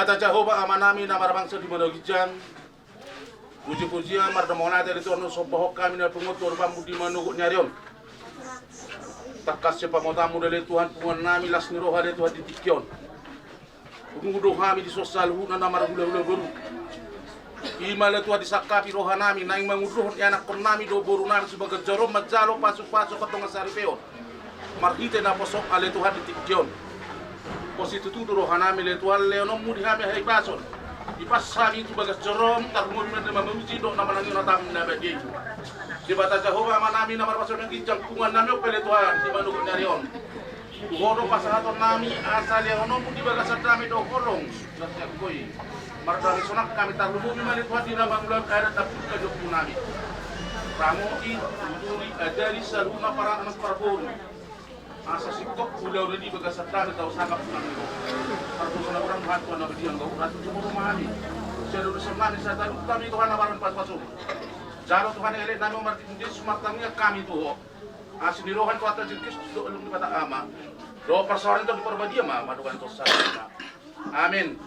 Jebata Jehovah amanami na marabangsa di managijan. Puji-pujian mardamona dari Tuhan sopoh kami na pengutur bambu di manugut nyarion. Takas sepamotamu dari Tuhan pungan nami las niroha dari Tuhan ditikyon. Penguduh kami di sosial huna na maragula-gula baru. Imala Tuhan disakapi roha nami naing manguduh anak kon nami do boru nami sebagai jarum majalo pasuk-pasuk ketong saripeo. Marhite na posok ale Tuhan ditikyon. Positu tu roha nami le Tuhan leonom mudi kami hai pason. Ipas sabi itu bagas jorom tarmur men mamuji do nama nangin natam na bedi. Jebata Jehovah manami na marpason ng kijang kungan nami opele Tuhan di manugut nyarion. Horo pasahaton nami asal yang ono mudi bagas dami do horong. Dasya koi. Mardani sonak kami tarlumumi mali Tuhan di nama bulan kairat dapur kajok nami. Pramoti turi adari saluna para anak parpon. Asa sikok pulau ini bagas dami tau sangkap nami. Pertusan orang hantuan nabi yang kau ratu cuma rumahani. Seluruh semani saya tahu kami Tuhan abaran pas masuk. Jaro Tuhan elit nami umat Injil sumatangnya kami tuh. Asli rohan tu atas jengkis do alum di mata ama. Do persoalan itu diperbadia ma madukan tu sana. Amin.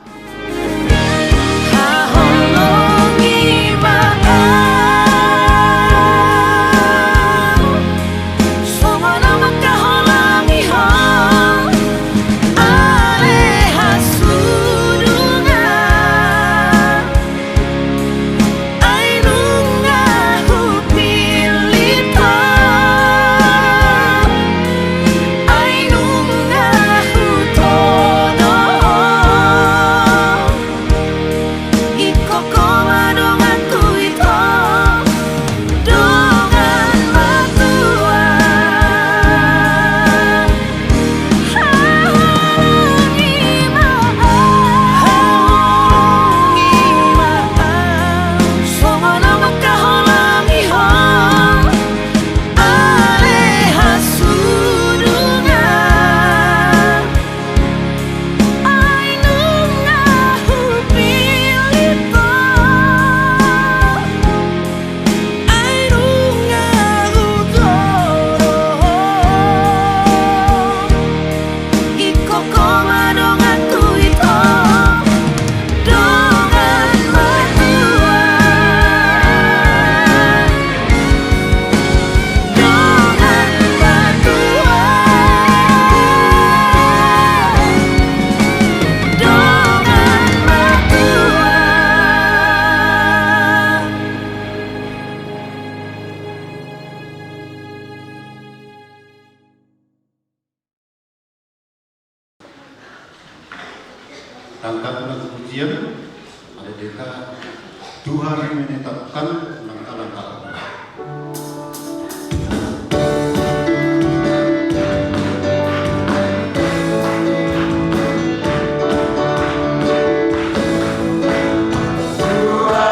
Tangkapan pujian ada deka Tuhan menetapkan langkah-langkah. Bye.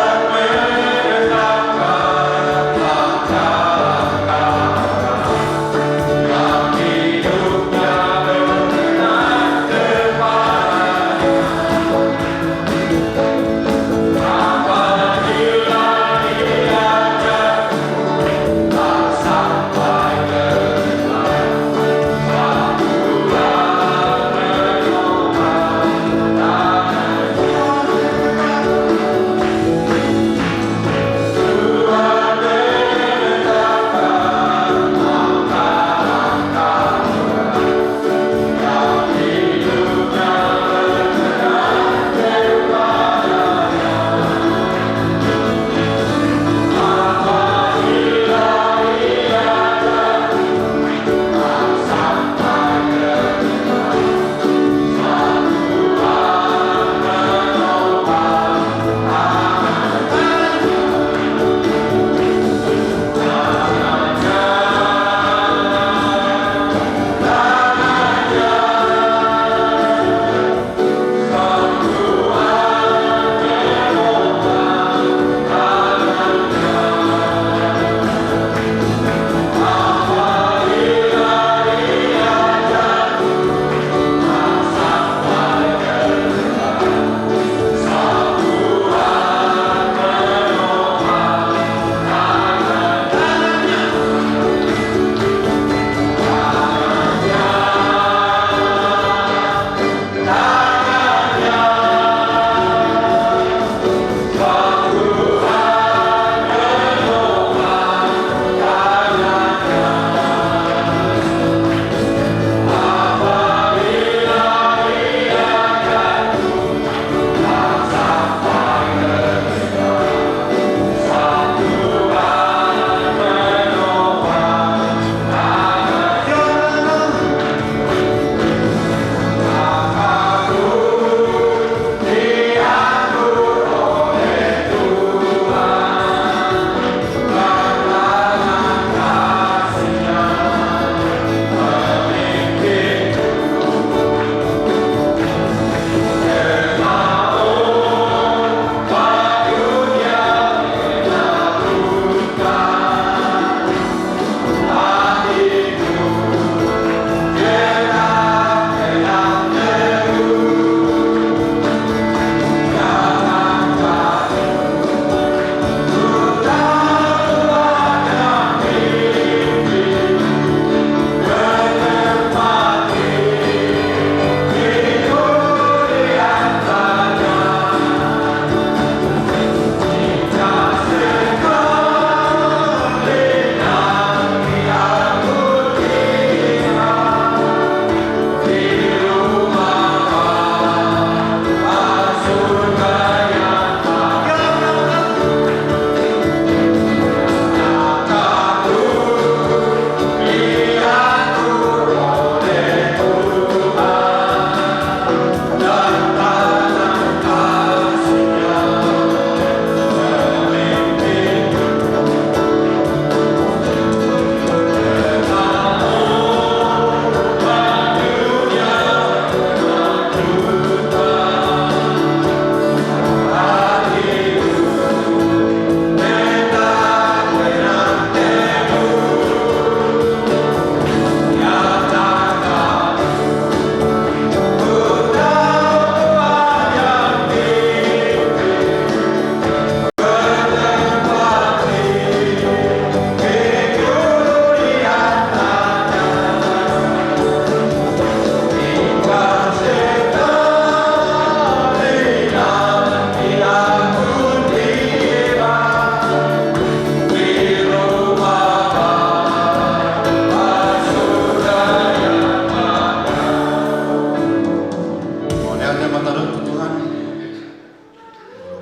Karena mata Tuhan,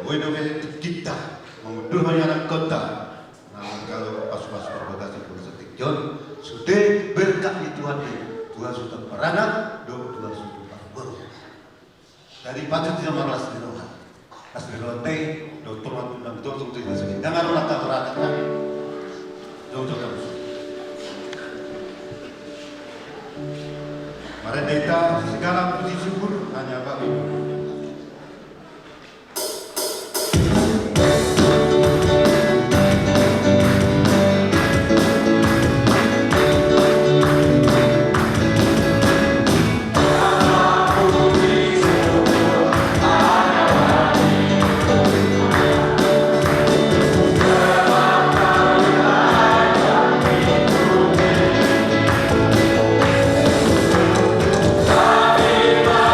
Wino kita mengundur banyak anak kota. Namun kalau pas-pas berbagasi politik John sudah berkah di Tuhan Tuhan sudah beranak, dua sudah baru. Dari patut tidak malas di rumah. As di rumah teh, dokter waktu dan dokter tidak sedih. Dengar latar beranak, dokter terus. Mereka segala puji syukur hanya bagi Viva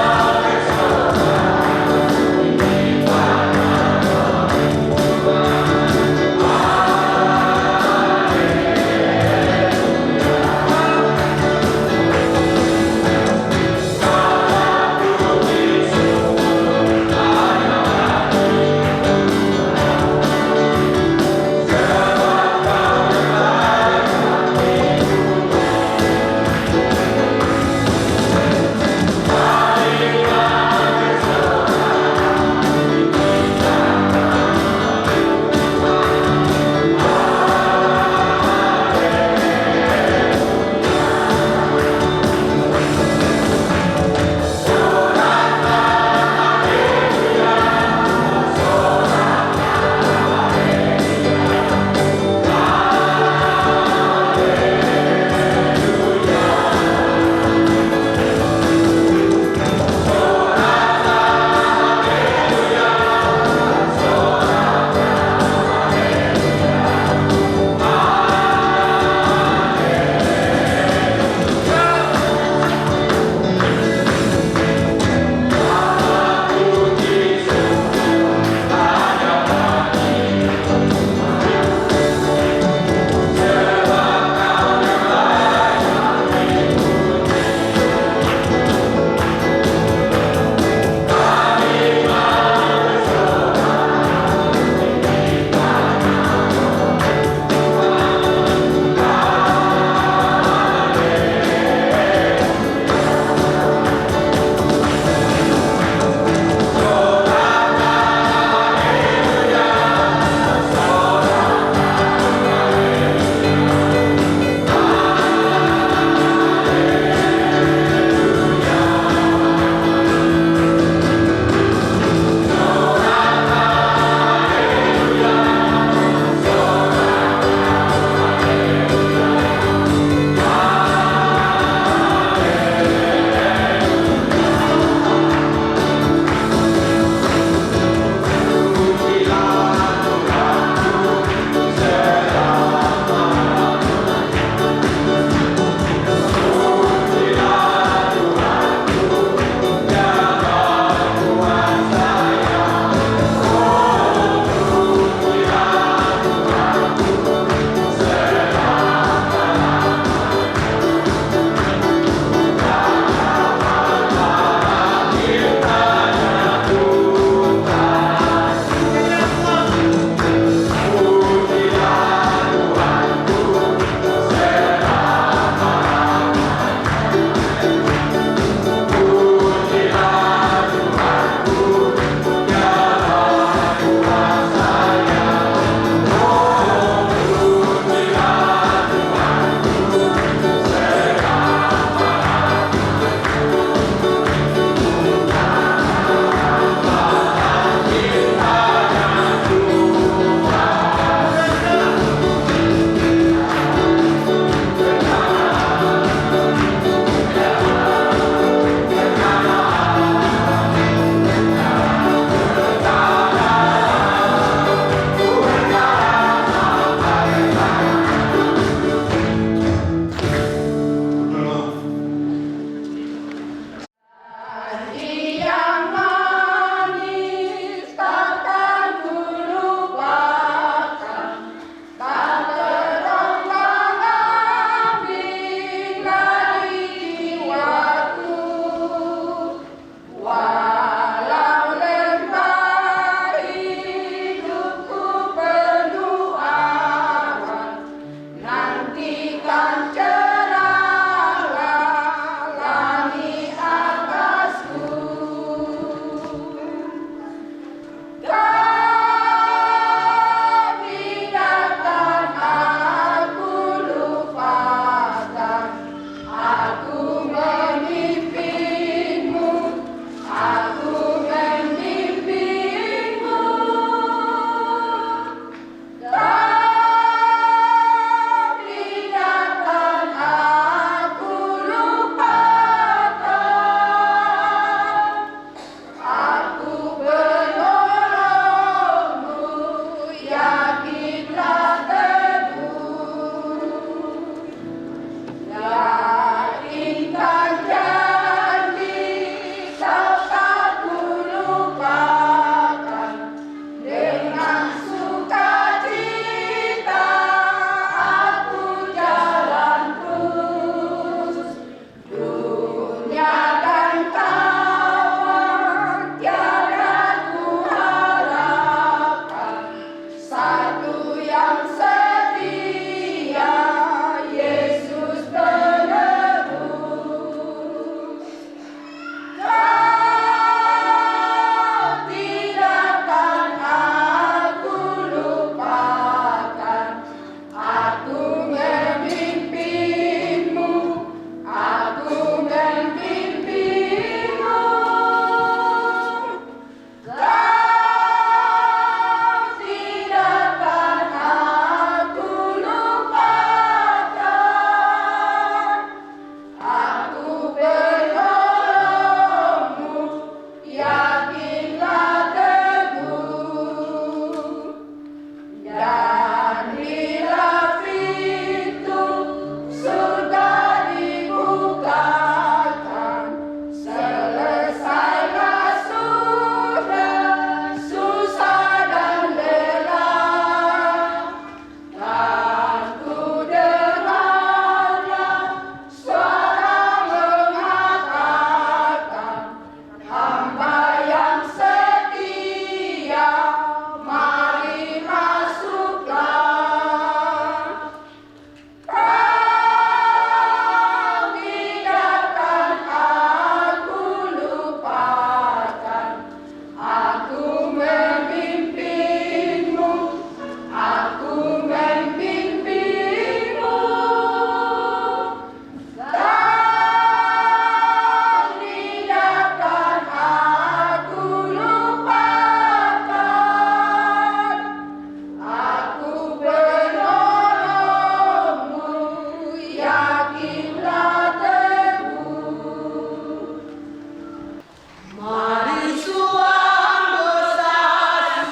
Mari suang dosa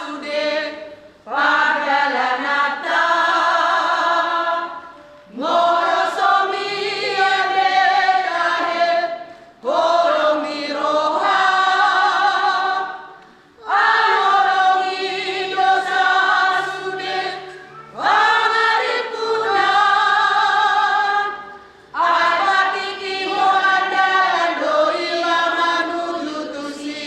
sude padalanata moro somi ade kahe korong miroha anorongi dosa sude wangari punan arbatiki moanda doi manuju tusi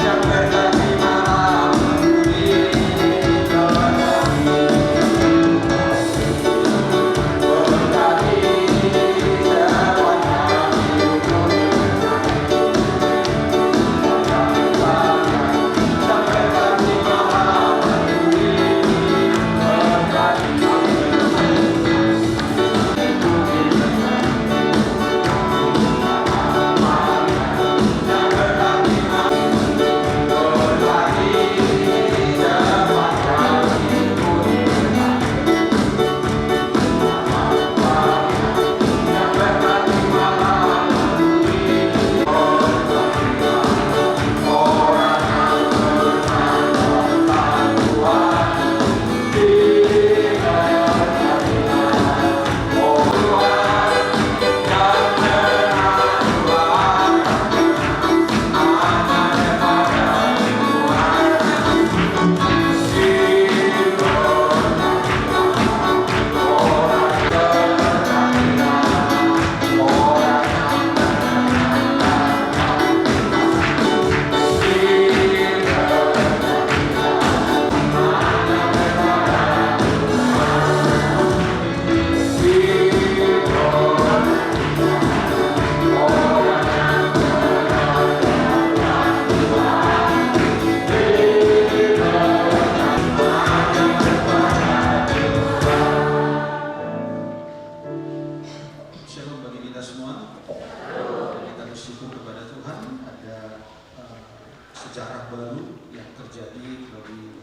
Yang berkati malam bersyukur kepada Tuhan ada sejarah baru yang terjadi bagi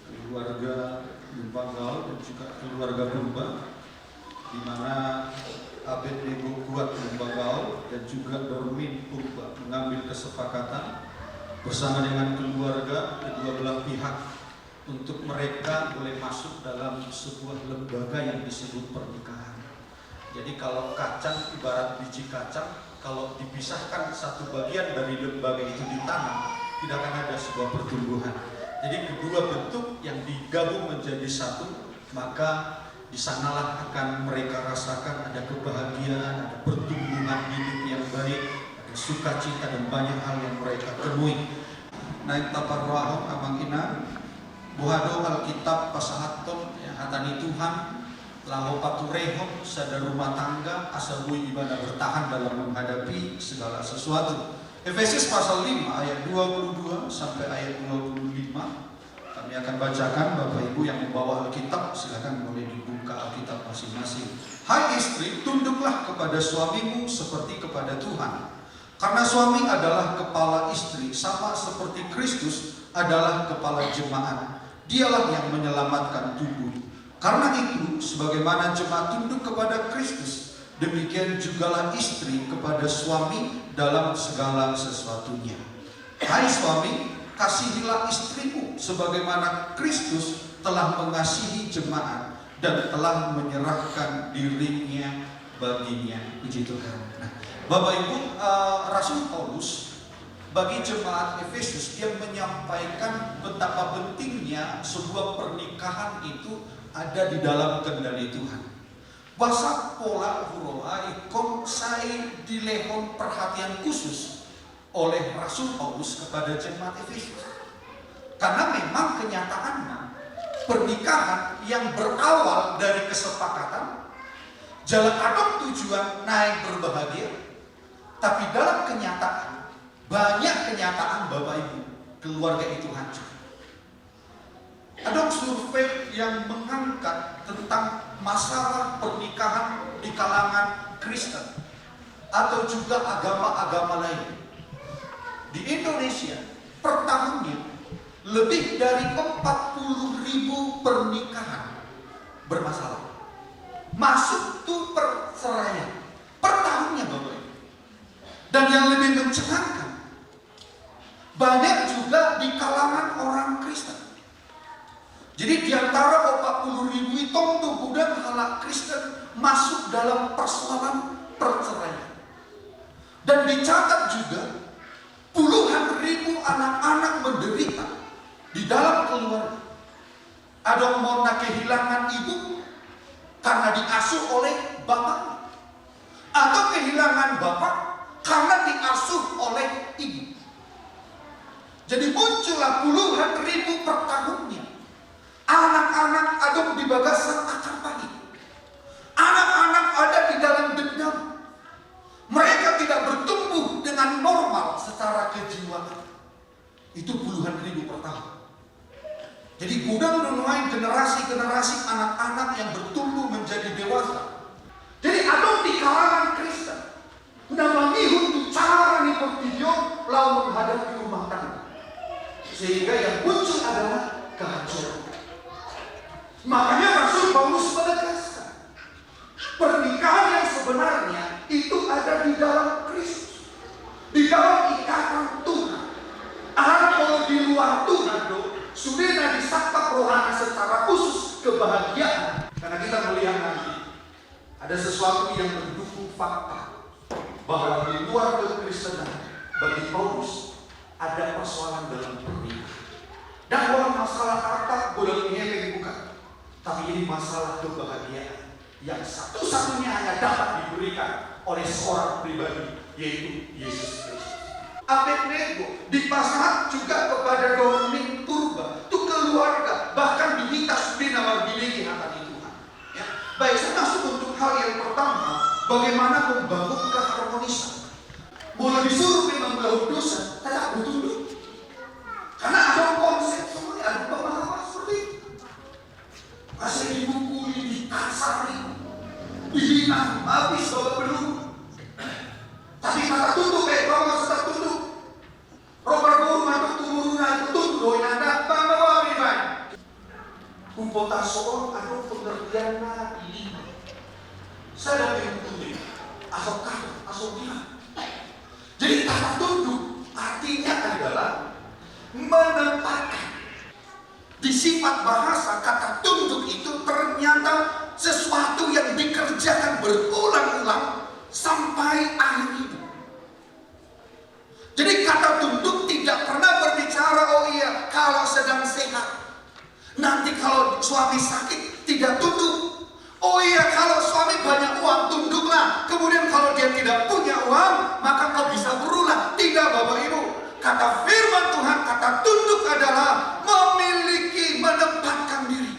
keluarga Lumba Gaul dan juga keluarga Lumba, di mana Abednego Kuat Lumba Gaul dan juga Dormin Purba mengambil kesepakatan bersama dengan keluarga kedua belah pihak untuk mereka boleh masuk dalam sebuah lembaga yang disebut pernikahan. Jadi kalau kacang ibarat biji kacang, kalau dipisahkan satu bagian dari lembaga itu ditanam, tidak akan ada sebuah pertumbuhan. Jadi kedua bentuk yang digabung menjadi satu, maka di sanalah akan mereka rasakan ada kebahagiaan, ada pertumbuhan hidup yang baik, ada sukacita dan banyak hal yang mereka temui. Naik tapar rohong amang ina, buhado Alkitab pasahaton yang hatani Tuhan, laho paturehon sada rumah tangga asabui ibadah bertahan dalam menghadapi segala sesuatu. Efesus pasal 5 ayat 22 sampai ayat 25 kami akan bacakan. Bapak Ibu yang membawa Alkitab silakan boleh dibuka Alkitab masing-masing. Hai istri, tunduklah kepada suamimu seperti kepada Tuhan. Karena suami adalah kepala istri, sama seperti Kristus adalah kepala jemaat. Dialah yang menyelamatkan tubuh. Karena itu, sebagaimana jemaat tunduk kepada Kristus, demikian jugalah istri kepada suami dalam segala sesuatunya. Hai suami, kasihilah istrimu sebagaimana Kristus telah mengasihi jemaat dan telah menyerahkan dirinya baginya. Puji Tuhan. Nah, Bapak Ibu, Rasul Paulus bagi jemaat Efesus dia menyampaikan betapa pentingnya sebuah pernikahan itu ada di dalam kendali Tuhan. Bahasa pola huroa ikon saya dilehon perhatian khusus oleh Rasul Paulus kepada jemaat Efesus. Karena memang kenyataannya pernikahan yang berawal dari kesepakatan, jalan adop tujuan naik berbahagia, tapi dalam kenyataan banyak kenyataan Bapak Ibu keluarga itu hancur. Ada survei yang mengangkat tentang masalah pernikahan di kalangan Kristen atau juga agama-agama lain. Di Indonesia per tahunnya lebih dari 40.000 pernikahan bermasalah. Masuk tuh perceraian per tahunnya Bapak Ibu. Dan yang lebih mencengangkan, banyak juga di kalangan orang Kristen. Jadi di antara 40.000 itu bukan halak Kristen masuk dalam persoalan perceraian. Dan dicatat juga puluhan ribu anak-anak menderita di dalam keluarga. Ada mau kehilangan ibu karena diasuh oleh bapak, atau kehilangan bapak karena diasuh oleh ibu. Jadi muncullah puluhan ribu per tahunnya anak-anak ada di bagasan akar pagi. Anak-anak ada di dalam dendam. Mereka tidak bertumbuh dengan normal secara kejiwaan. Itu puluhan ribu per tahun. Jadi gudang menuai generasi-generasi anak-anak yang bertumbuh menjadi dewasa. Jadi ada di kalangan Kristen namanya untuk cara nih video lalu menghadapi rumah tangga. Sehingga yang muncul adalah kehancuran. Makanya Rasul Paulus menegaskan pernikahan yang sebenarnya itu ada di dalam Kristus, di dalam ikatan Tuhan. Kalau di luar Tuhan sudah disakap rohani secara khusus kebahagiaan. Karena kita melihat nanti ada sesuatu yang mendukung fakta bahwa di luar kekristenan bagi Paulus ada persoalan dalam pernikahan. Dan orang masalah harta boleh ini bukan. Tapi ini masalah kebahagiaan yang satu-satunya hanya dapat diberikan oleh seorang pribadi, yaitu Yesus Kristus. Abednego dipasang juga kepada Dormin Purba, itu keluarga, bahkan diminta sudah margilegi hati Tuhan. Ya. Baik, saya masuk untuk hal yang pertama, bagaimana membangun keharmonisan. Boleh disuruh memang melakukan dosa, tidak betul. Karena ada konsep semuanya, ada pemahaman seperti itu. Masih dibukuli, dikasari, dihina, habis bawa belum. Tapi kata tutup Pota seorang ada pengertian ini. Saya dari itu asal kau, asal dia. Jadi kata tunduk artinya adalah menempatkan. Di sifat bahasa kata tunduk itu ternyata sesuatu yang dikerjakan berulang-ulang sampai akhir hidup. Jadi kata tunduk tidak pernah berbicara, oh iya kalau sedang sehat. Nanti kalau suami sakit tidak tunduk. Oh iya kalau suami banyak uang tunduklah. Kemudian kalau dia tidak punya uang maka kau bisa berulang. Tidak Bapak Ibu. Kata firman Tuhan, kata tunduk adalah memiliki, menempatkan diri.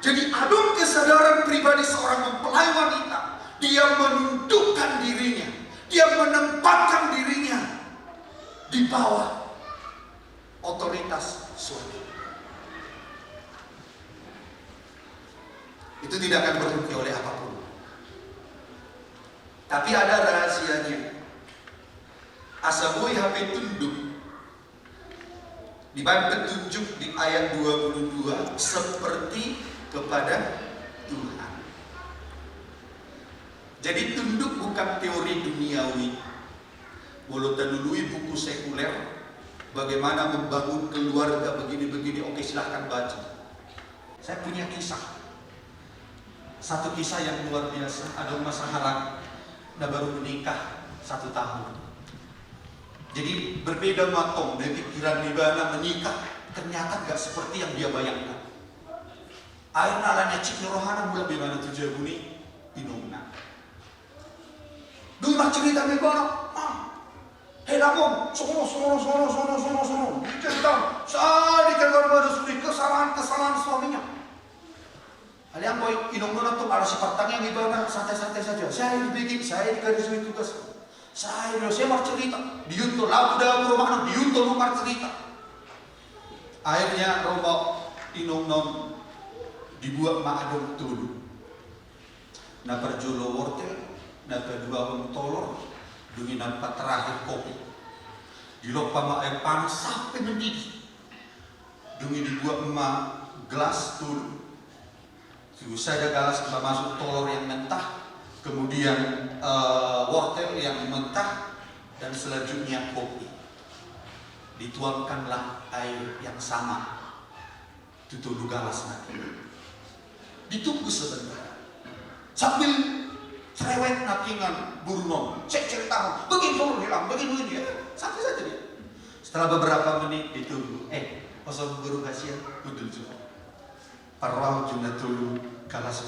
Jadi adung kesadaran pribadi seorang mempelai wanita. Dia menundukkan dirinya. Dia menempatkan dirinya di bawah otoritas suami. Itu tidak akan berhenti oleh apapun. Tapi ada rahasianya. Asabui HP tunduk. Di bab petunjuk di ayat 22 seperti kepada Tuhan. Jadi tunduk bukan teori duniawi. Walau terlului buku sekuler bagaimana membangun keluarga begini-begini, oke silahkan baca. Saya punya kisah. Satu kisah yang luar biasa. Ada masalah dan baru menikah 1 tahun. Jadi berbeda matong dari pikiran Libana menikah. Ternyata gak seperti yang dia bayangkan. Air nalanya cik rohana mulai bagaimana tujuh buni inumna. Dulu mak cerita Libana. Helamon, sono. Cerita, saya dikatakan pada suri kesalahan suaminya. Kalian boy inung tuh kalau si partangnya gimana santai-santai saja. Saya dibikin, saya dikasih tugas. Saya mau cerita. Diuntul, lalu dalam rumah diuntul rumah cerita. Akhirnya rombok inung non dibuat maadong tulu. Na perjulo wortel, na kedua tolor, dungi nampak terakhir kopi. Dilopa air panas sampai mendidih. Dungi dibuat emak gelas tulu. Saya galas masuk telur yang mentah, kemudian wortel yang mentah, dan selanjutnya kopi. Dituangkanlah air yang sama, tutup galas nanti. Ditunggu sebentar, sambil cerewet nakingan burung, cek cerita, begini telur hilang, begini dia, sampai saja dia. Setelah beberapa menit ditunggu, pasal burung kasihan, udul juga. Parwal jumlah tulu kalasu.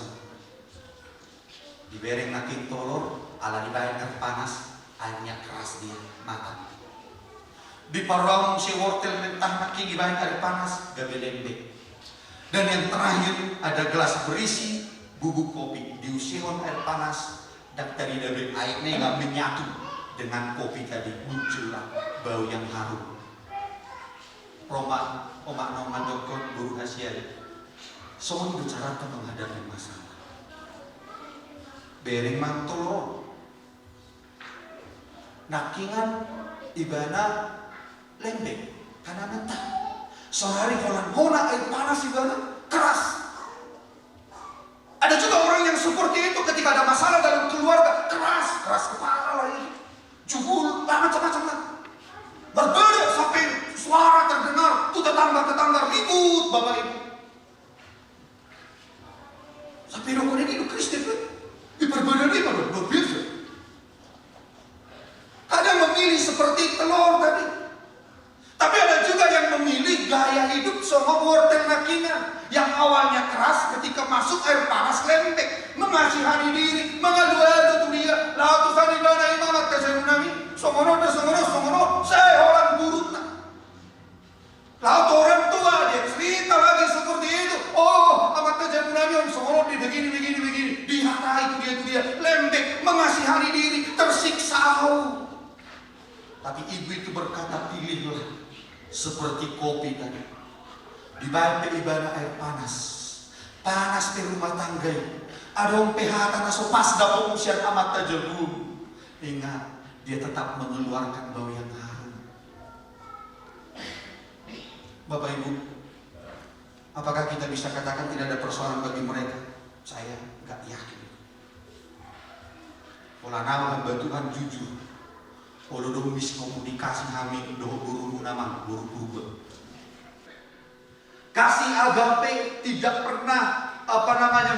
Dibereng naking tolor, ala dibayar air panas, airnya keras dia mata. Di parwal si wortel mentah naking dibayar air panas, gabe lembek. Dan yang terakhir ada gelas berisi bubuk kopi, diusihon air panas, dan tadi dari airnya nggak menyatu dengan kopi tadi, muncullah bau yang harum. Omak noman dokon buru hasil. Soal bicara tentang menghadapi masalah. Bereng mantolo. Nakingan ibana lembek karena mentah. Sehari holan air panas ibana keras. Ada juga orang yang seperti itu ketika ada masalah dalam keluarga, keras kepala lagi. Jubul macam-macam lah. Berbeda sampai suara terdengar, tuh tetangga ribut Bapak Ibu. Tapi rokok ini Kristen kan? Diperbedaan ini malah luar biasa. Kadang memilih seperti telur tadi. Tapi ada juga yang memilih gaya hidup sama wortel nakingan. Yang awalnya keras ketika masuk air panas lembek. Mengasihani diri, mengadu-adu tuh dia. Lalu tadi bana imamat kasih nami. Songono, saya orang burut. Lalu orang tua dia cerita lagi seperti itu. Oh, amat kerja Nabi om Songono begini. Dihatai itu dia lembek, mengasihani diri, tersiksa. Tapi ibu itu berkata, pilihlah seperti kopi tadi. Dibayar ibadah air panas di rumah tangga. Ada orang PH tanah sopas dapur usian amat tajabun. Ingat, dia tetap mengeluarkan bau yang harum. Bapak Ibu, Apakah kita bisa katakan tidak ada persoalan bagi mereka? Saya nggak yakin. Pola nama hamba Tuhan jujur. Pola dong miskomunikasi kami doh buru nama buru berubah. Kasih agape tidak pernah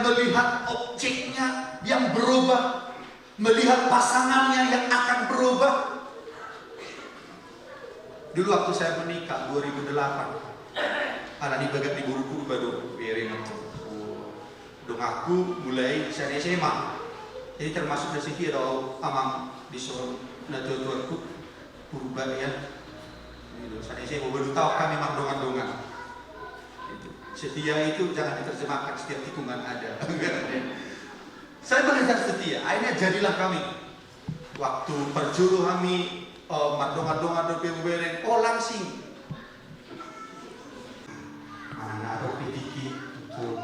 melihat objeknya yang berubah, melihat pasangannya yang akan berubah. Dulu waktu saya menikah 2008, anak dibagat di buru baru biarin dong aku mulai saya SMA. Jadi termasuk dari sini ada amang disuruh natuatuanku berubah ya. Saya SMA baru tahu kami memang dongan-dongan. Setia itu jangan diterjemahkan setiap tikungan ada. Saya belajar setia, akhirnya jadilah kami. Waktu perjuru kami madongan-dongan do bereng langsing. Anak-anak ada pediki untuk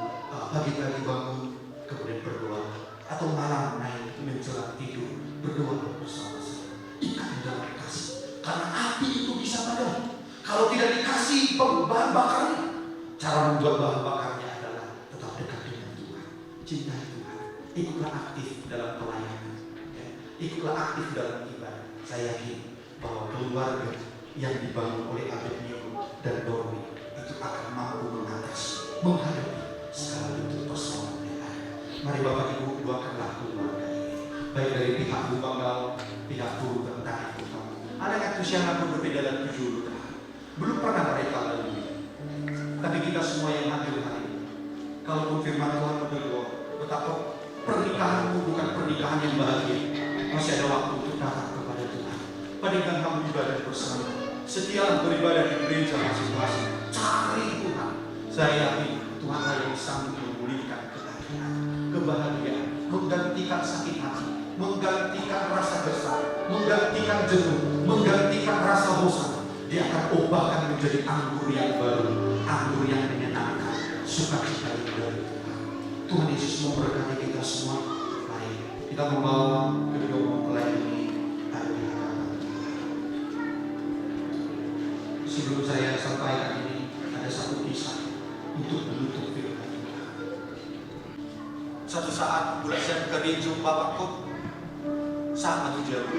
pagi-pagi bangun kemudian berdoa atau malam naik menjelang tidur berdoa bersama-sama. Ikat dalam kasih, karena api itu bisa padam. Kalau tidak dikasih bahan bakarnya. Cara membuat bahan bakarnya adalah tetap dekat dengan Tuhan, cintai Tuhan, ikutlah aktif dalam pelayanan, ya. Ikutlah aktif dalam ibadah. Saya yakin bahwa keluarga yang dibangun oleh Abednego dan Dormi itu akan mampu menghadapi segala bentuk persoalan yang ada. Mari Bapak Ibu doakanlah keluarga ini, baik dari pihak Bu Banggal, pihak guru tentang itu. Anak usia pun berbeda dan 7 tahun, belum pernah mereka lalui. Tapi kita semua yang hadir hari ini, kalau firman Tuhan berdoa, betapa pernikahanmu bukan pernikahan yang bahagia, masih ada waktu untuk datang kepada Tuhan. Padahal kamu ibadah bersama, setialah beribadah di gereja masing-masing. Cari Tuhan. Saya yakin Tuhan yang sanggup memulihkan kebahagiaan, kebahagiaan, menggantikan sakit hati, menggantikan rasa besar, menggantikan jenuh, menggantikan rasa bosan. Dia akan ubahkan menjadi anggur yang baru, anggur yang menyenangkan, sukacita yang dari Tuhan. Tuhan Yesus memberkati kita semua. Mari kita membawa kedua mempelai ini ada di hadapan Tuhan. Sebelum saya sampaikan ini, ada satu kisah untuk menutup firman Tuhan. Satu saat belasan kerinjung bapakku sangat jauh.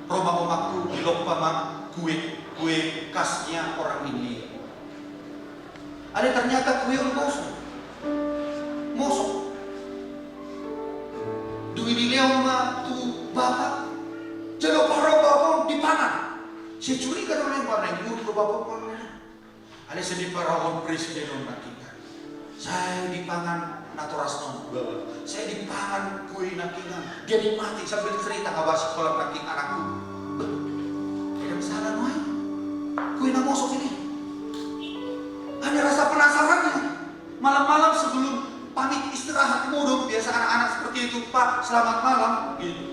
Rumah-rumahku dilopama kue khasnya orang India. Ada ternyata kue mosok. Duit dilema tu bapak, jelo para bapak dipangan. Saya curiga orang yang mana yang ke bapak mana. Ada sedih para orang presiden orang kita. Saya dipangan naturasnon bawa. Saya dipangan kue nakingan. Dia dimati sambil cerita ngabasi kolam naking anakku. Salah noy, kue mosok ini. Ada rasa penasarannya. Malam-malam sebelum pamit istirahat mudung, biasa anak-anak seperti itu, Pak, selamat malam. Gitu.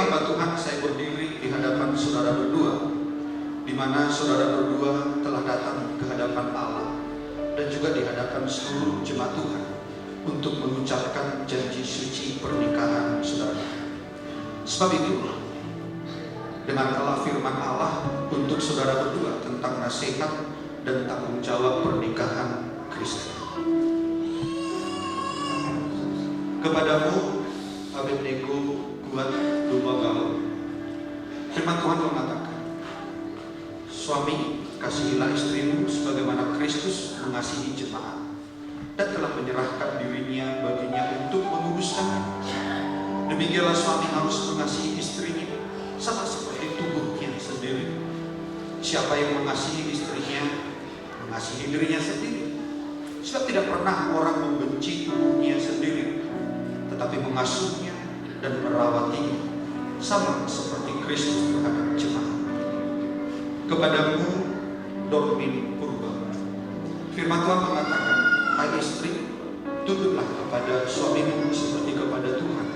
hamba Tuhan, saya berdiri di hadapan saudara berdua, di mana saudara berdua telah datang ke hadapan Allah dan juga di hadapan seluruh jemaat Tuhan untuk mengucapkan janji suci pernikahan saudara. Sebab itu, dengan Allah firman Allah untuk saudara berdua tentang nasihat dan tanggung jawab pernikahan Kristen. Kepadamu, Abednego Kuat Dumagaul, firman Tuhan mengatakan, suami, kasihilah istrimu sebagaimana Kristus mengasihi jemaat dan telah menyerahkan dirinya baginya untuk menguduskannya. Demikianlah suami harus mengasihi istrinya sama seperti tubuhnya sendiri. Siapa yang mengasihi istrinya, mengasihi dirinya sendiri. Sebab tidak pernah orang membenci tubuhnya sendiri, tetapi mengasuhnya dan merawatinya, sama seperti Kristus terhadap jemaat. Kepadamu, Dormin Purba, firman Tuhan mengatakan, hai istri, tunduklah kepada suamimu seperti kepada Tuhan.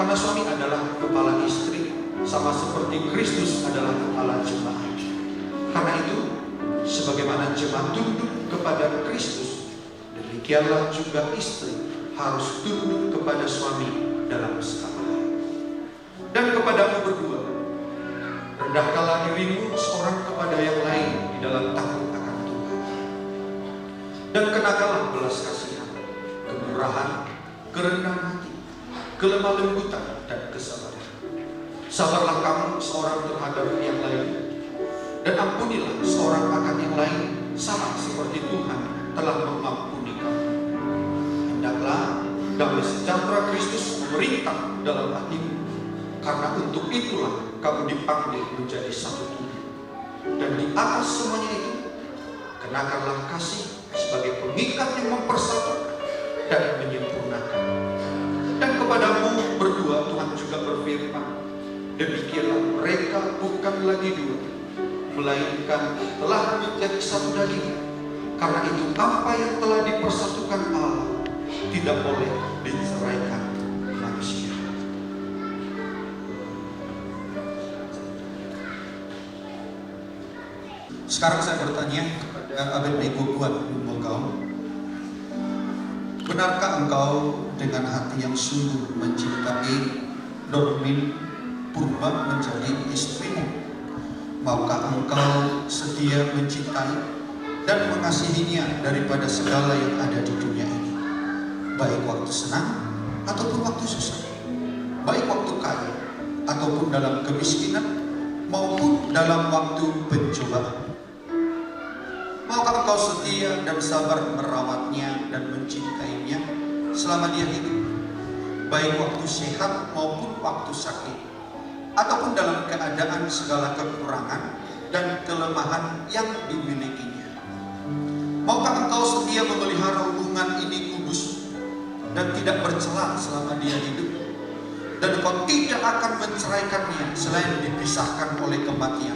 Karena suami adalah kepala istri, sama seperti Kristus adalah kepala jemaat. Karena itu, sebagaimana jemaat tunduk kepada Kristus, demikianlah juga istri harus tunduk kepada suami dalam segala hal. Dan kepadamu berdua, rendahkanlah dirimu seorang kepada yang lain di dalam takut akan Tuhan. Dan kenakanlah belas kasihan, kemurahan, kerendahan hati, kelemah lembutan, dan kesabaran. Sabarlah kamu seorang terhadap yang lain, dan ampunilah seorang akan yang lain, sama seperti Tuhan telah mengampuni kamu. Hendaklah damai sejahtera Kristus memerintah dalam hatimu, karena untuk itulah kamu dipanggil menjadi satu tubuh. Dan di atas semuanya itu, kenakanlah kasih sebagai pengikat yang mempersatukan dan menyempurnakan. Dan kepadamu berdua Tuhan juga berfirman, demikianlah mereka bukan lagi dua, melainkan telah menjadi satu daging. Karena itu apa yang telah dipersatukan Allah tidak boleh diceraikan manusia. Sekarang saya bertanya kepada Abednego Kuat Dumagaul, benarkah engkau dengan hati yang sungguh mencintai Dormin Purba menjadi istrimu? Maukah engkau setia mencintai dan mengasihinya daripada segala yang ada di dunia ini, baik waktu senang ataupun waktu susah, baik waktu kaya ataupun dalam kemiskinan, maupun dalam waktu pencobaan? Maukah engkau setia dan sabar merawatnya dan mencintainya selama dia hidup, baik waktu sehat maupun waktu sakit, ataupun dalam keadaan segala kekurangan dan kelemahan yang dimilikinya? Maukah engkau setia memelihara hubungan ini kudus dan tidak bercela selama dia hidup, dan engkau tidak akan menceraikannya selain dipisahkan oleh kematian?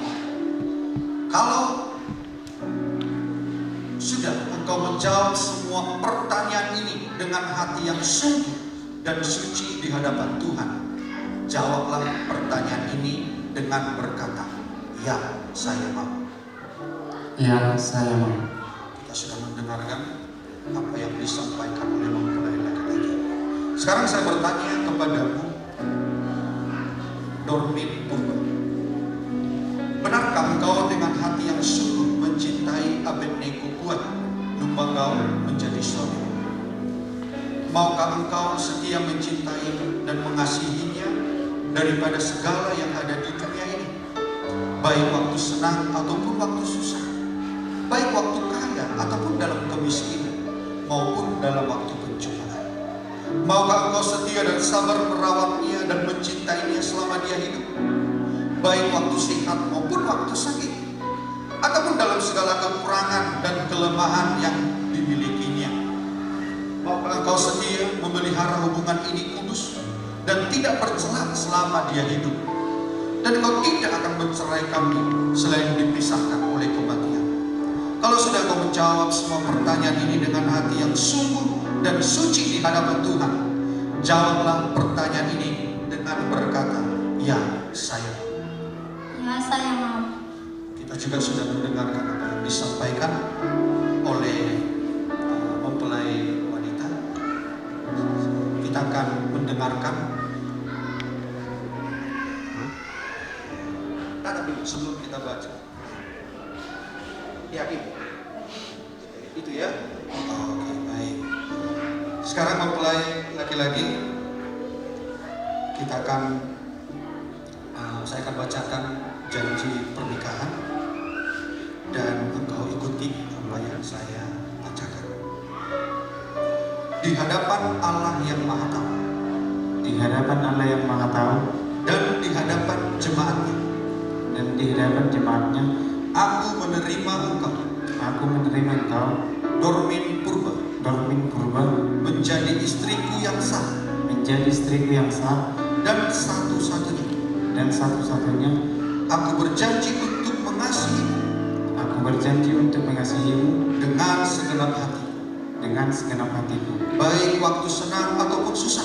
Kalau sudah engkau menjawab semua pertanyaan ini dengan hati yang sungguh dan suci di hadapan Tuhan, jawablah pertanyaan ini dengan berkata, ya saya mau. Ya saya mau. Kita sudah mendengarkan apa yang disampaikan oleh mempelai laki-laki. Sekarang saya bertanya kepadamu, Dormin Purba, benarkah engkau dengan hati yang sungguh mencintai Abednego Kuat Dumagaul menjadi suami? Maukah engkau setia mencintai dan mengasihinya daripada segala yang ada di dunia ini, baik waktu senang ataupun waktu susah, baik waktu kaya ataupun dalam kemiskinan, maupun dalam waktu pencobaan? Maukah engkau setia dan sabar merawatnya dan mencintainya selama dia hidup, baik waktu sehat maupun waktu sakit, ataupun dalam segala kekurangan dan kelemahan yang dimilikinya? Maukah engkau setia memelihara hubungan ini kudus dan tidak bercela selama dia hidup, dan engkau tidak akan menceraikannya selain dipisahkan oleh kematian? Kalau sudah kau menjawab semua pertanyaan ini dengan hati yang sungguh dan suci di hadapan Tuhan, jawablah pertanyaan ini dengan berkata, yang saya mau. Ya, saya mau. Kita juga sudah mendengarkan apa yang disampaikan oleh mempelai wanita. Kita akan mendengarkan. Sebelum kita baca, yakin itu ya? Oke, baik. Sekarang mempelai laki-laki, kita akan saya akan bacakan janji pernikahan dan engkau ikuti apa yang saya bacakan. Di hadapan Allah yang Maha Tahu, di hadapan Allah yang Maha Tahu, dan di hadapan jemaatnya, dan di hadapan jemaatnya, aku menerima engkau, Dormin Purba, menjadi istriku yang sah, dan satu-satunya, aku berjanji untuk mengasihimu, dengan segenap hatiku, baik waktu senang ataupun susah,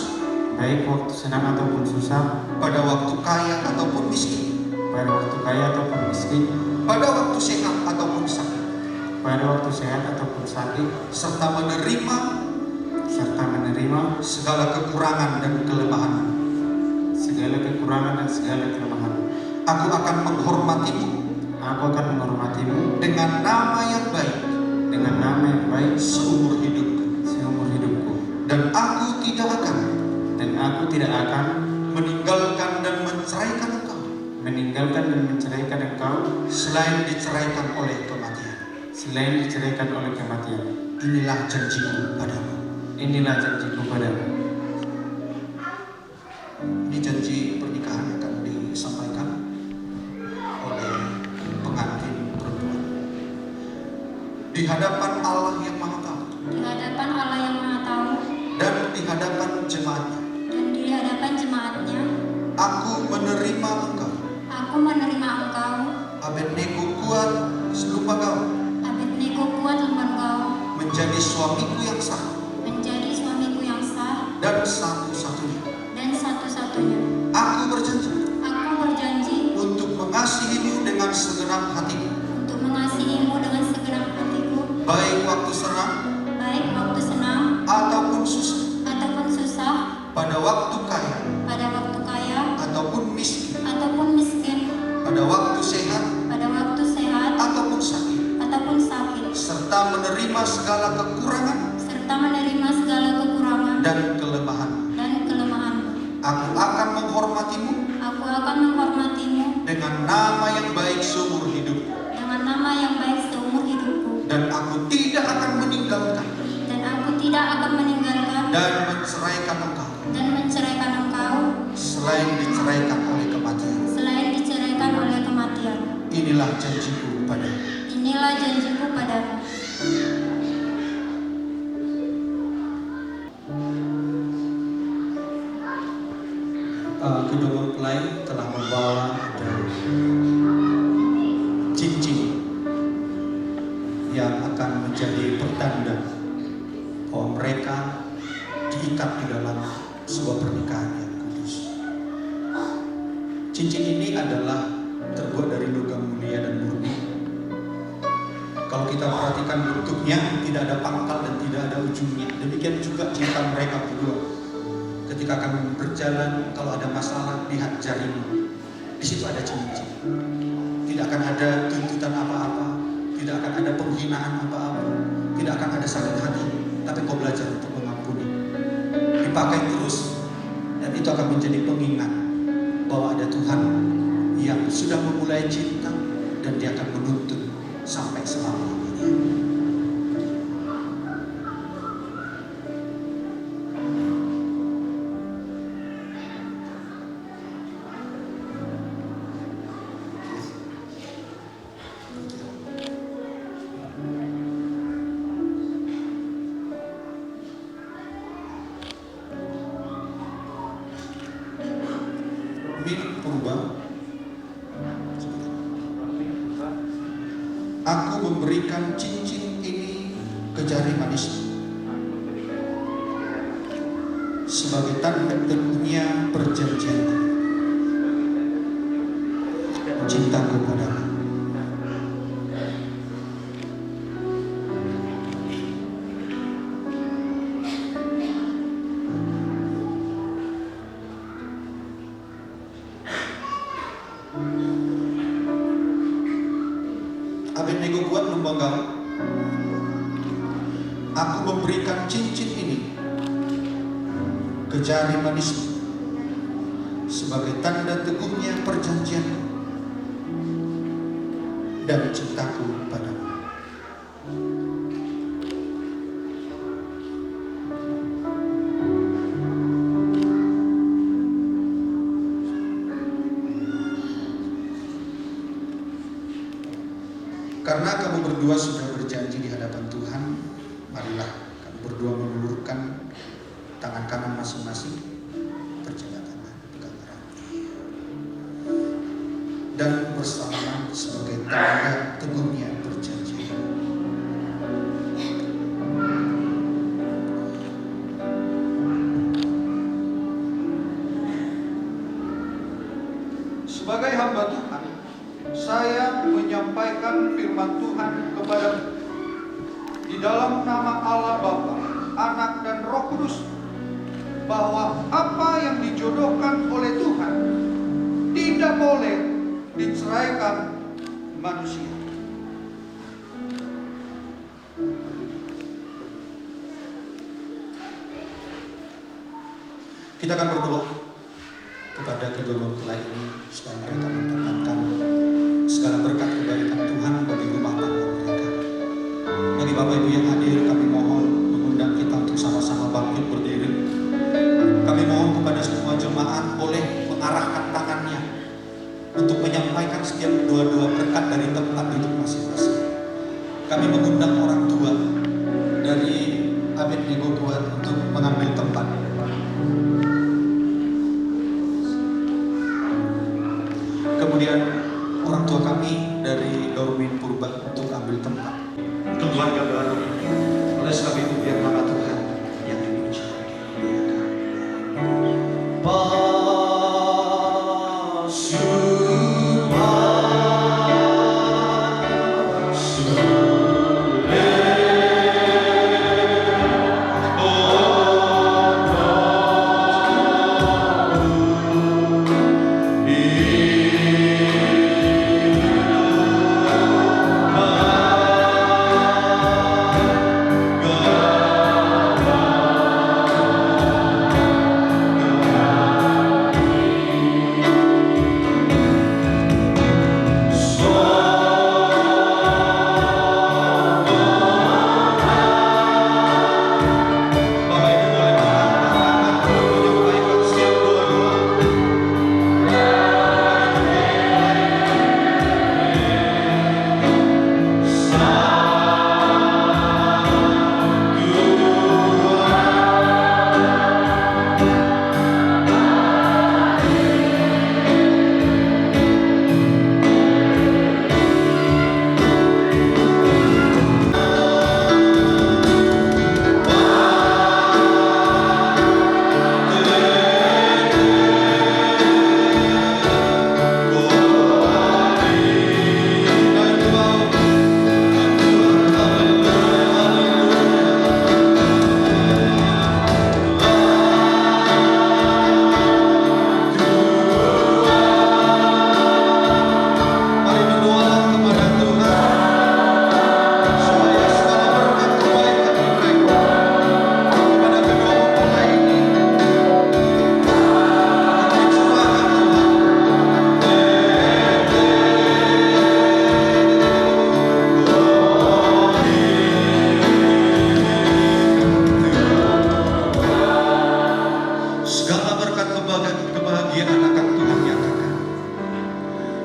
pada waktu kaya ataupun miskin, pada waktu sehat ataupun sakit, serta menerima segala kekurangan dan kelemahan. Aku akan menghormatimu dengan nama yang baik seumur hidupku, dan aku tidak akan meninggalkan dan menceraikan engkau selain diceraikan oleh kematian. Inilah janjiku padamu. Ini janji pernikahan yang akan disampaikan oleh pengantin perempuan di hadapan Allah yang Maha Tahu, dan di hadapan jemaatnya, aku menerima engkau, Abednego Kuat Lumbagau, menjadi suamiku yang sah, dan satu-satunya. Aku berjanji untuk mengasihimu dengan segenap hatiku, baik waktu senang ataupun susah, pada waktu kaya ataupun miskin, pada waktu sehat ataupun sakit, serta menerima segala kekurangan dan kelemahan. Aku akan menghormatimu dengan nama yang baik seumur hidupku, dan aku tidak akan meninggalkan dan menceraikan engkau selain diceraikan oleh kematian. Inilah janjiku padamu. Kedua mempelai telah membawa cincin yang akan menjadi pertanda bahwa mereka diikat di dalam sebuah pernikahan yang kudus. Cincin ini adalah terbuat dari logam mulia dan murni. Kalau kita perhatikan bentuknya, tidak ada pangkal dan tidak ada ujungnya. Demikian juga cinta mereka berdua. Ketika kami berjalan, kalau ada masalah, lihat jarimu. Di situ ada cincin. Tidak akan ada tuntutan apa-apa, tidak akan ada penghinaan apa-apa, tidak akan ada sakit hati. Tapi kau belajar untuk mengampuni. Dipakai terus, dan itu akan menjadi pengingat bahwa ada Tuhan yang sudah memulai cinta dan Dia akan menuntut sampai selama-lamanya. Aku memberikan cincin ini ke jari manismu sebagai tanda teguhnya perjanjian. cintaku padamu. Abednego kuat membanggakan. Aku memberikan cincin ini ke jari manismu sebagai tanda teguhnya perjanjianku dan cintaku padamu. Karena kamu berdua sudah berjanji di hadapan Tuhan, marilah kamu berdua mengulurkan tangan kanan masing-masing, berjaga tangan, pegang erat, dan bersalaman sebagai tanda teguhnya perjanjian. Sebagai hamba Tuhan, saya menyampaikan firman Tuhan kepadamu di dalam nama Allah Bapa, Anak dan Roh Kudus, bahwa apa yang dijodohkan oleh Tuhan tidak boleh diceraikan manusia. Kita akan berdoa kepada kedua mempelai ini supaya mereka mendapatkan segala berkat kebaikan Tuhan bagi rumah tangga mereka. Bagi Bapak Ibu yang hadir, kami mohon mengundang kita untuk sama-sama bangkit berdiri. Kami mohon kepada semua jemaat boleh mengarahkan tangannya untuk menyampaikan setiap doa-doa berkat dari tempat hidup masing-masing. Kami mengundang orang tua dari Abednego kuat untuk mengambil tempat. Kemudian orang tua kami dari Dormin Purba untuk ambil tempat. Keluarga baru. Oleh sebab itu biar nama Tuhan yang dipuji.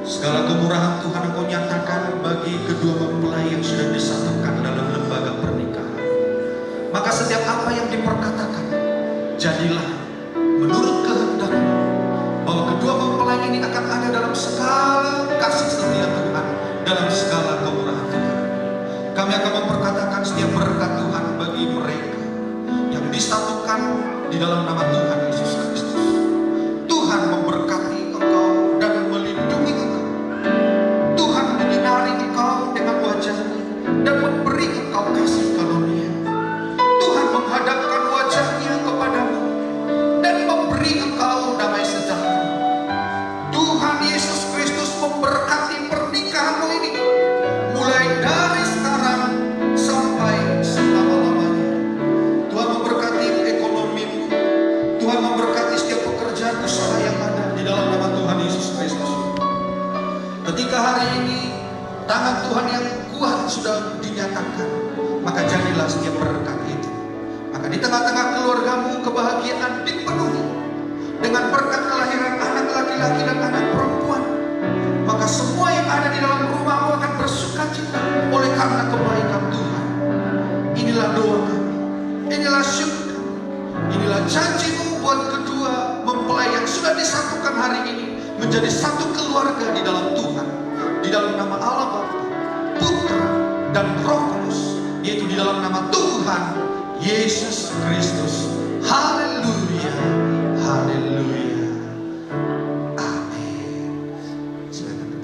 Segala kemurahan Tuhan Engkau nyatakan bagi kedua mempelai yang sudah disatukan dalam lembaga pernikahan. Maka setiap apa yang diperkatakan, jadilah menurut kehendak-Mu, bahwa kedua mempelai ini akan ada dalam segala kasih setia Tuhan, dalam segala kemurahan Tuhan. Kami akan memperkatakan setiap berkat Tuhan bagi mereka yang disatukan di dalam nama Tuhan Yesus Kristus. Tuhan memberkati engkau dan melindungi engkau. ketika hari ini tangan Tuhan yang kuat sudah dinyatakan, maka jadilah setiap berkat itu. Maka di tengah-tengah keluargamu kebahagiaan dipenuhi dengan berkat kelahiran anak laki-laki dan anak perempuan. Maka semua yang ada di dalam rumahmu akan bersukacita oleh karena kebaikan Tuhan. Inilah doa kami, inilah syukur kami, inilah janjimu buat kedua mempelai yang sudah disatukan hari ini menjadi satu keluarga di dalam Tuhan, di dalam nama Allah Bapa, Putra dan Roh Kudus, yaitu di dalam nama Tuhan Yesus Kristus. Haleluya, haleluya, amin. Silakan.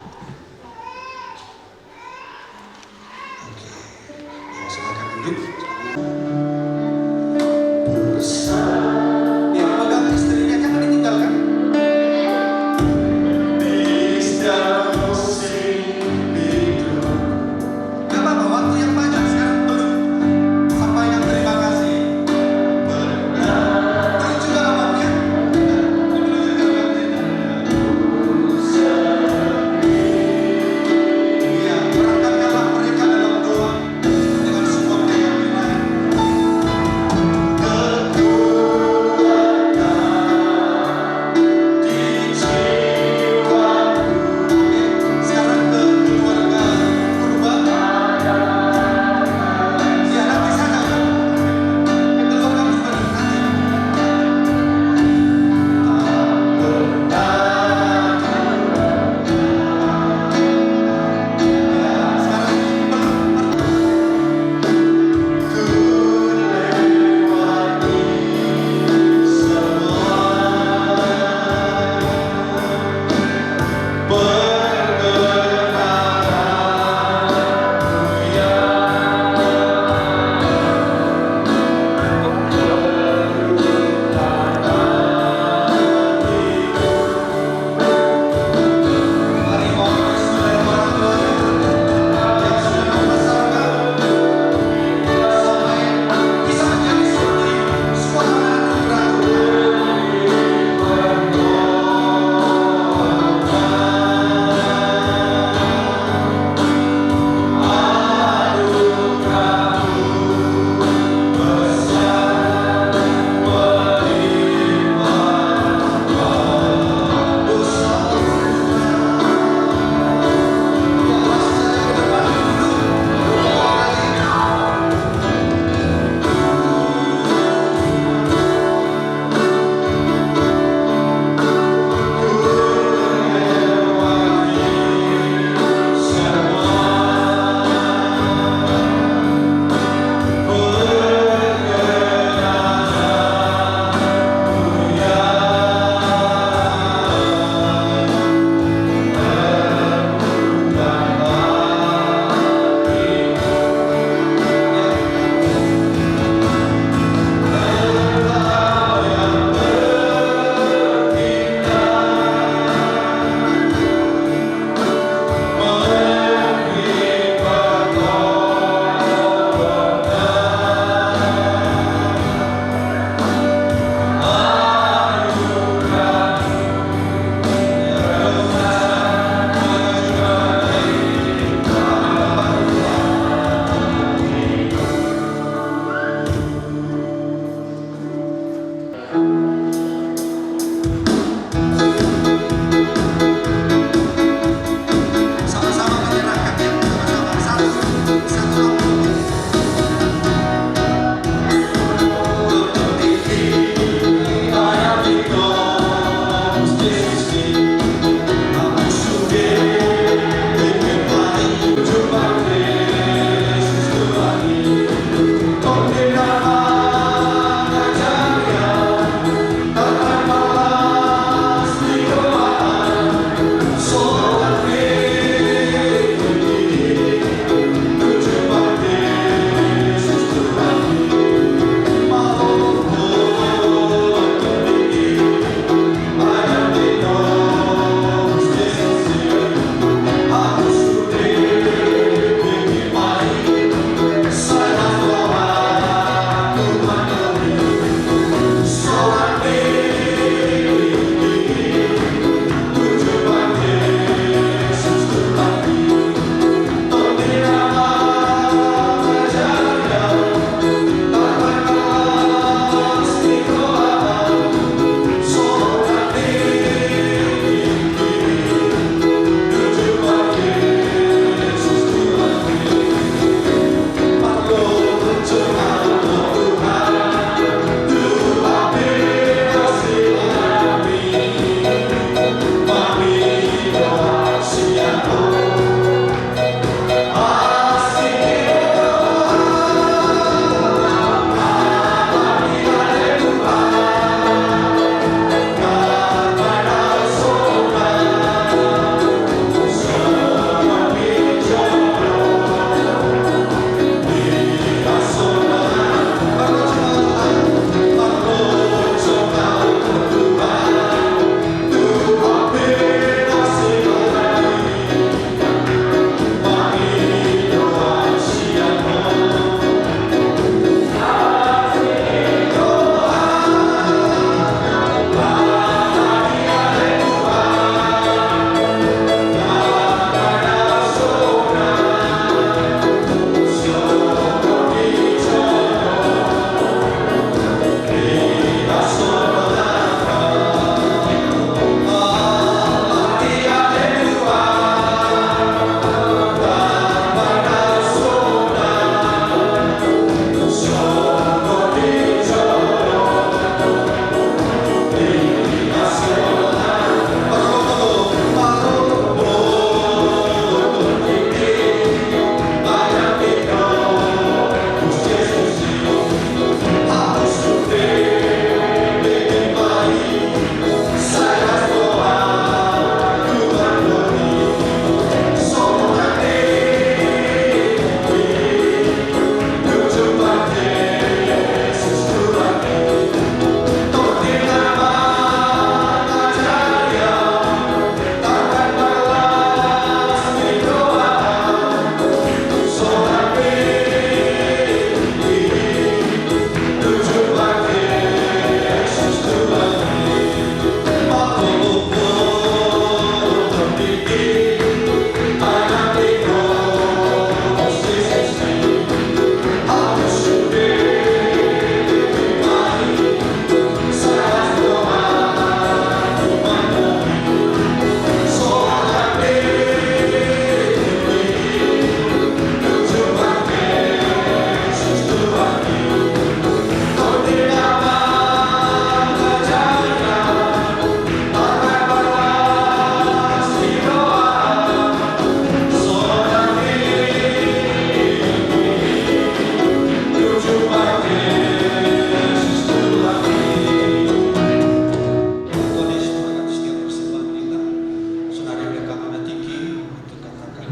Oke, ya, silakan duduk. Yang pegang istrinya jangan ditinggalkan. Gak apa-apa, waktu yang banyak sekarang belum sampaikan terima kasih. Terus juga apapun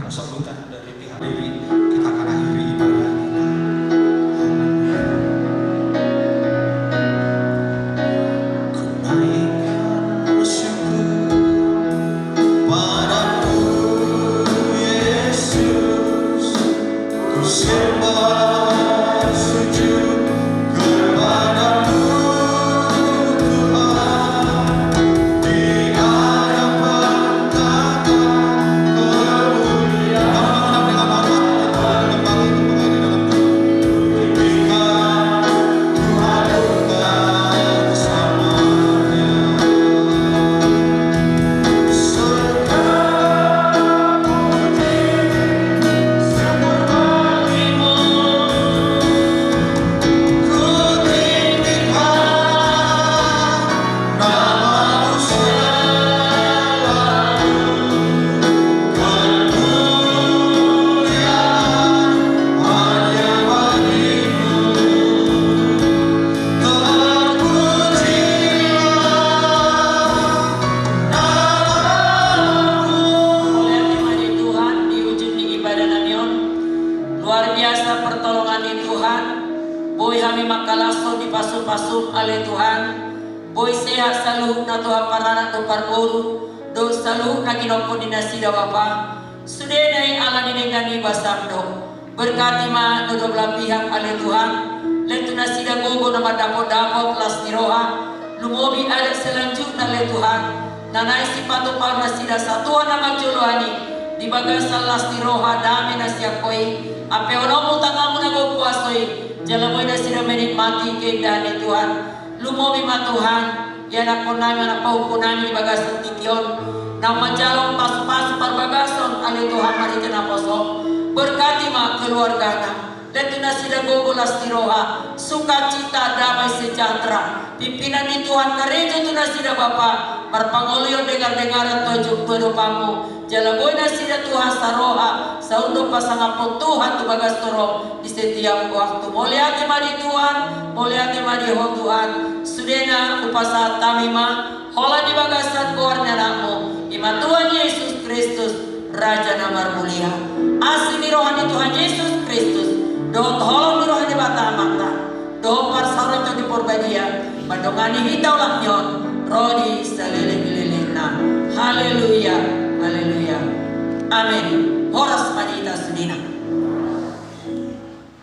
sambutan dari pihak diri, kita akan akhiri ibadah kita. Ku naikkan syukur padamu Yesus, ku sembah sujud kepadamu Tuhan, di hadapan tata kemuliaan. Dengan hormat kembali untuk menghadiri dalam diberikan Tuhan bukan selamanya. Surga Tuhan di ujung ibadah namion luar biasa pertolongan di Tuhan. Boy kami makalaso di pasu-pasu ale Tuhan. Boy sehat saluh na Tuhan paranak do parboru do saluh na kinompo dinasi da Bapa. Sudenai ala dinegani basando. Berkati ma do belah pihak ale Tuhan. Letu nasi da gogo na madapot-dapot las niroha. Lumobi ada selanjutnya le Tuhan. Nanai sipatu par nasi da satuan nama joloani. Di bagasan las niroha dami nasi akoi. Ape onomu tangamu na go puasoi. Jalamoy na sila menikmati keindahan ni Tuhan. Lumobi ma Tuhan. Yan ako namin na paupo namin bagasan tityon. Na majalong pasu-pasu parbagason ali Tuhan maritin na poso. Berkati ma keluarga na. Letu na sila gogolas tiroha. Sukacita damai sejahtera. Pimpinan ni Tuhan karejo tu na sila Bapa. Marpangolyo dengar-dengaran tojuk todo pamu. Jalaboy na sila Tuhan saroha. Sa undo pasangapot Tuhan tu bagas toro. Di setiap waktu. Moliate mari Tuhan. Moliate mari ho Tuhan. Sudena upasa tamima. Hola di bagasan kuarnya namu. Ima Tuhan Yesus Kristus. Raja namar mulia. Asli ni rohani Tuhan Yesus Kristus. Doh tolong di rohani mata-mata. Doh parsaro itu di porbadia. Bandongani hitau laknyon. Rodi seliling-liling na. Haleluya. Haleluya. Amin. Horas panita sudina.